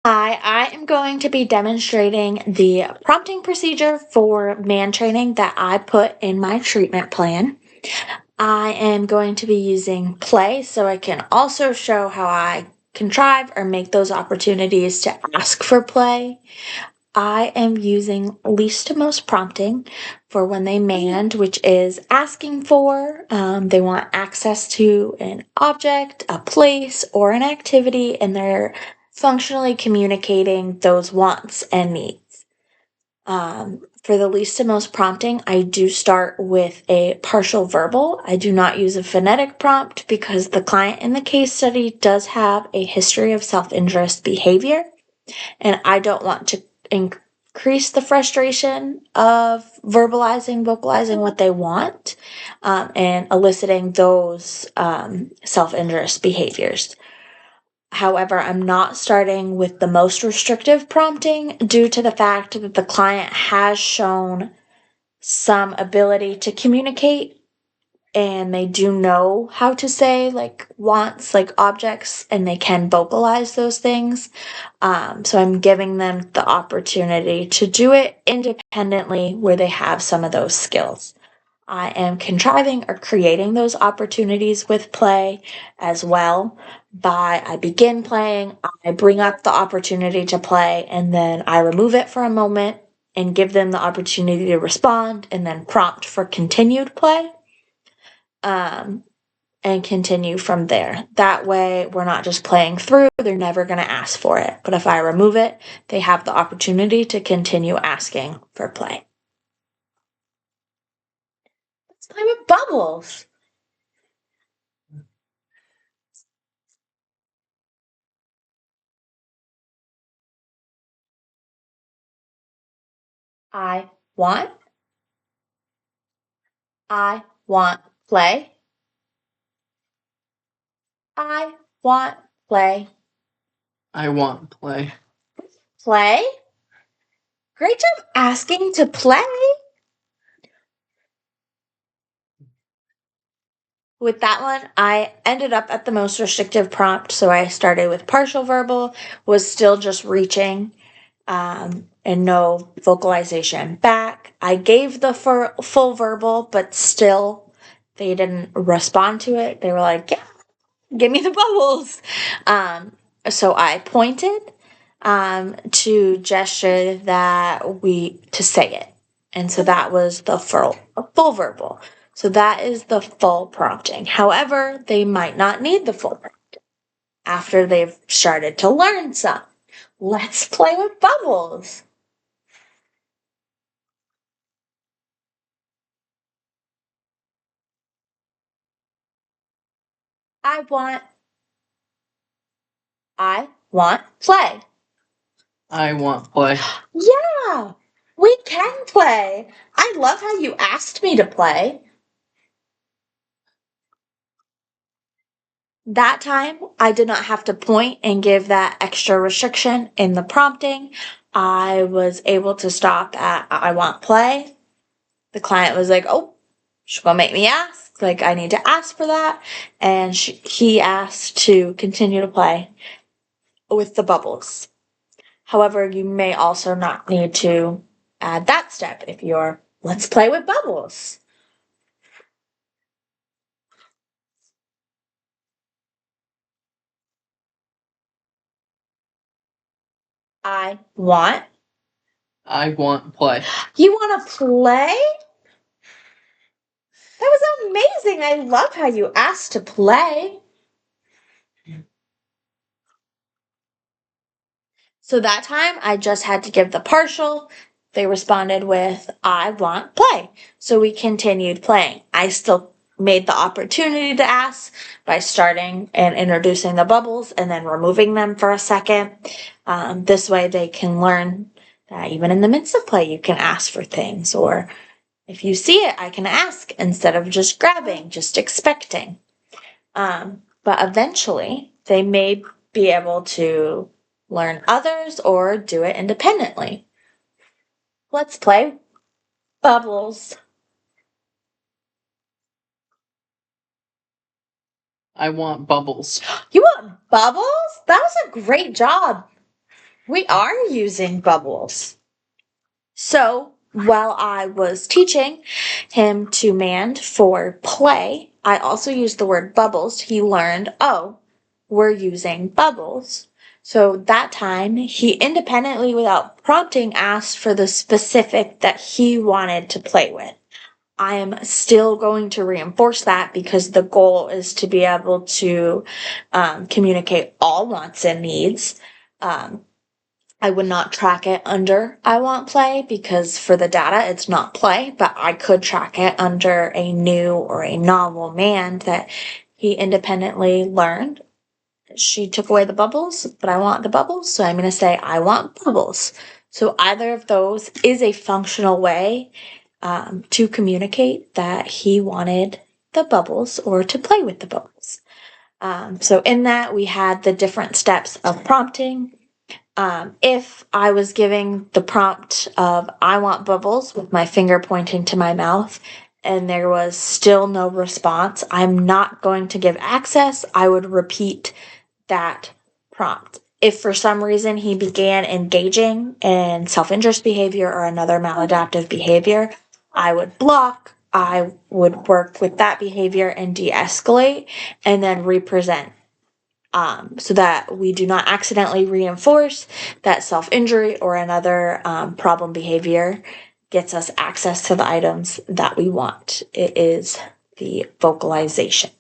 Hi, I am going to be demonstrating the prompting procedure for man training that I put in my treatment plan. I am going to be using play so I can also show how I contrive or make those opportunities to ask for play. I am using least to most prompting for when they mand, which is asking for. They want access to an object, a place, or an activity, and they're functionally communicating those wants and needs. For the least to most prompting, I do start with a partial verbal. I do not use a phonetic prompt because the client in the case study does have a history of self-injurious behavior, and I don't want to increase the frustration of vocalizing what they want, and eliciting those self-injurious behaviors. However, I'm not starting with the most restrictive prompting due to the fact that the client has shown some ability to communicate and they do know how to say like wants, like objects, and they can vocalize those things. So I'm giving them the opportunity to do it independently where they have some of those skills. I am contriving or creating those opportunities with play as well. I begin playing, I bring up the opportunity to play, and then I remove it for a moment and give them the opportunity to respond and then prompt for continued play. And continue from there. That way, we're not just playing through, they're never going to ask for it. But if I remove it, they have the opportunity to continue asking for play. Let's play with bubbles. I want. I want play. I want play. I want play. Play? Great job asking to play. With that one, I ended up at the most restrictive prompt, so I started with partial verbal, was still just reaching, and no vocalization back. I gave the full verbal, but still they didn't respond to it. They were like, yeah, give me the bubbles. So I pointed to gesture to say it. And so that was the full verbal. So that is the full prompting. However, they might not need the full prompting after they've started to learn some. Let's play with bubbles. I want play. I want play. Yeah, we can play. I love how you asked me to play. That time, I did not have to point and give that extra restriction in the prompting. I was able to stop at I want play. The client was like, oh, she's gonna make me ask. Like, I need to ask for that. And he asked to continue to play with the bubbles. However, you may also not need to add that step if you're, let's play with bubbles. I want. I want play. You want to play? That was amazing. I love how you asked to play. So that time I just had to give the partial. They responded with, I want play. So we continued playing. I still made the opportunity to ask by starting and introducing the bubbles and then removing them for a second. This way they can learn that even in the midst of play, you can ask for things. Or if you see it, I can ask instead of just grabbing, just expecting. But eventually they may be able to learn others or do it independently. Let's play bubbles. I want bubbles. You want bubbles? That was a great job. we are using bubbles. So while I was teaching him to mand for play, I also used the word bubbles. He learned, oh, we're using bubbles. So that time, he independently, without prompting, asked for the specific that he wanted to play with. I am still going to reinforce that because the goal is to be able to communicate all wants and needs. I would not track it under I want play because for the data it's not play, but I could track it under a new or a novel mand that he independently learned. She took away the bubbles, but I want the bubbles, so I'm going to say I want bubbles. So either of those is a functional way to communicate that he wanted the bubbles or to play with the bubbles. So in that, we had the different steps of prompting. If I was giving the prompt of I want bubbles with my finger pointing to my mouth and there was still no response, I'm not going to give access. I would repeat that prompt. If for some reason he began engaging in self-injurious behavior or another maladaptive behavior, I would block. I would work with that behavior and de-escalate and then represent so that we do not accidentally reinforce that self-injury or another problem behavior gets us access to the items that we want. It is the vocalization.